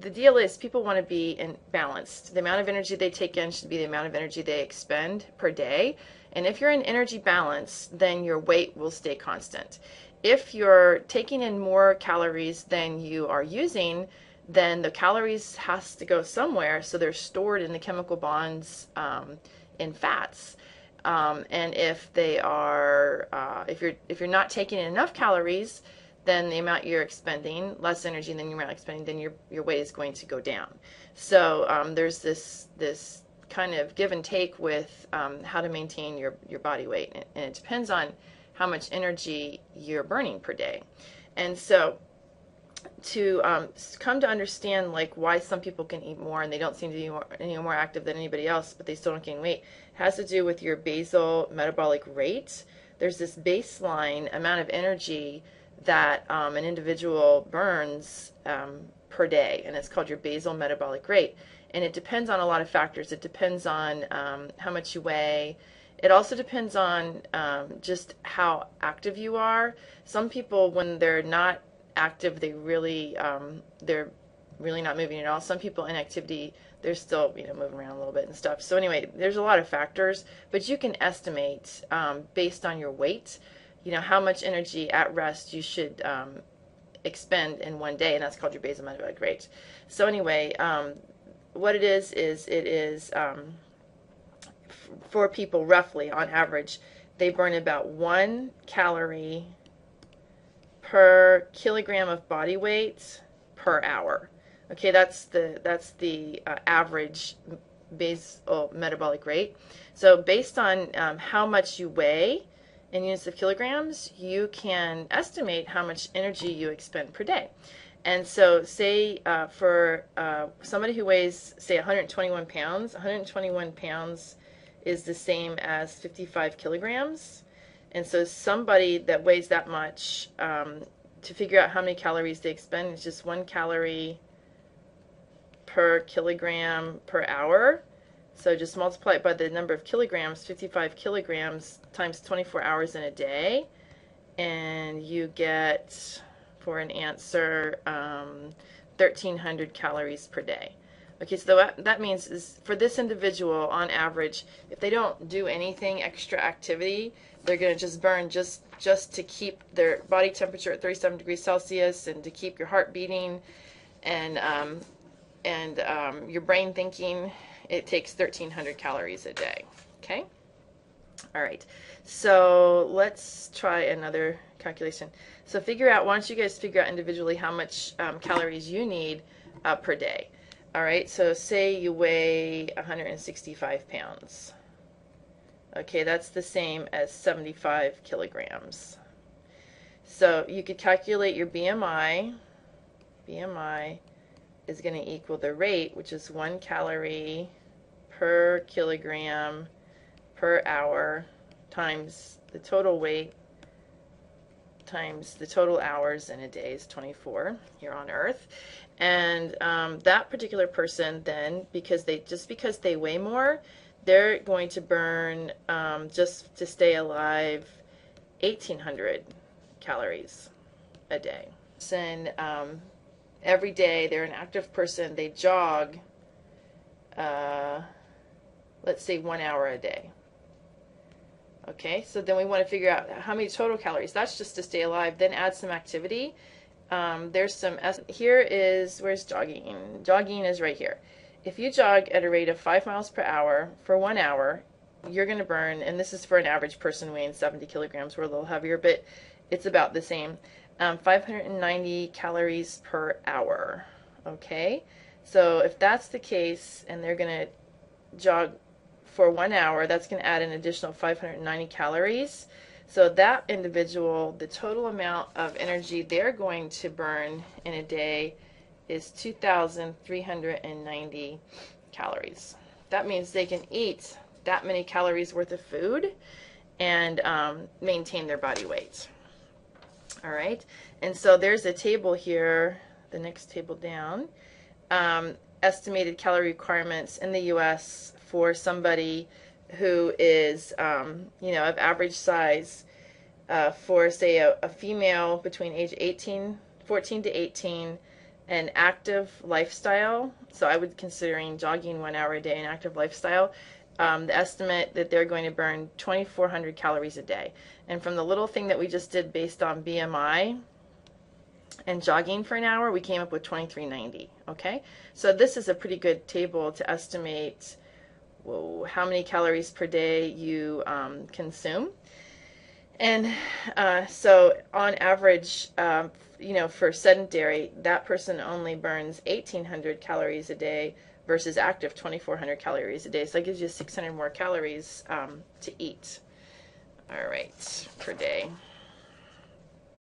the deal is people want to be balanced. The amount of energy they take in should be the amount of energy they expend per day. And if you're in energy balance, then your weight will stay constant. If you're taking in more calories than you are using, then the calories has to go somewhere, so they're stored in the chemical bonds in fats. And if they are, if you're not taking in enough calories, then the amount you're expending, less energy than you're expending, then your weight is going to go down. So there's this kind of give and take with how to maintain your body weight, and it depends on how much energy you're burning per day. And so to come to understand like why some people can eat more and they don't seem to be any more active than anybody else, but they still don't gain weight, has to do with your basal metabolic rate. There's this baseline amount of energy that an individual burns per day, and it's called your basal metabolic rate. And it depends on a lot of factors. It depends on how much you weigh. It also depends on just how active you are. Some people, when they're not active, they're really not moving at all. Some people in activity, they're still moving around a little bit and stuff. So anyway, there's a lot of factors, but you can estimate based on your weight, how much energy at rest you should expend in one day, and that's called your basal metabolic rate. So anyway, what it is for people roughly on average, they burn about 1 calorie per kilogram of body weight per hour. Okay, that's the average basal metabolic rate. So based on how much you weigh in units of kilograms, you can estimate how much energy you expend per day. And so say for somebody who weighs, say, 121 pounds, 121 pounds is the same as 55 kilograms. And so somebody that weighs that much, to figure out how many calories they expend, is just 1 calorie per kilogram per hour. So just multiply it by the number of kilograms, 55 kilograms times 24 hours in a day, and you get, for an answer, 1,300 calories per day. Okay, so that means is for this individual, on average, if they don't do anything extra activity, they're going to just burn just to keep their body temperature at 37 degrees Celsius and to keep your heart beating and your brain thinking. It takes 1,300 calories a day. Okay? All right. So let's try another calculation. So why don't you guys figure out individually how much calories you need per day. All right, so say you weigh 165 pounds. Okay, that's the same as 75 kilograms. So you could calculate your BMI. BMI is going to equal the rate, which is 1 calorie per kilogram per hour times the total weight times the total hours in a day is 24 here on Earth. And that particular person then, because they weigh more, they're going to burn, just to stay alive, 1,800 calories a day. And every day they're an active person, they jog, let's say 1 hour a day. Okay, so then we want to figure out how many total calories. That's just to stay alive. Then add some activity. There's some, where's jogging? Jogging is right here. If you jog at a rate of 5 miles per hour for 1 hour, you're going to burn, and this is for an average person weighing 70 kilograms. We're a little heavier, but it's about the same. 590 calories per hour. Okay, so if that's the case, and they're going to jog for 1 hour, that's going to add an additional 590 calories. So that individual, the total amount of energy they're going to burn in a day is 2,390 calories. That means they can eat that many calories worth of food and maintain their body weight. All right, and so there's a table here, the next table down, estimated calorie requirements in the U.S. for somebody who is, of average size, for, say, a female between age 14 to 18, an active lifestyle, so I would considering jogging 1 hour a day an active lifestyle, the estimate that they're going to burn 2,400 calories a day. And from the little thing that we just did based on BMI and jogging for an hour, we came up with 2,390. Okay, so this is a pretty good table to estimate how many calories per day you consume. And so on average, for sedentary, that person only burns 1,800 calories a day versus active 2,400 calories a day. So that gives you 600 more calories to eat. All right, per day.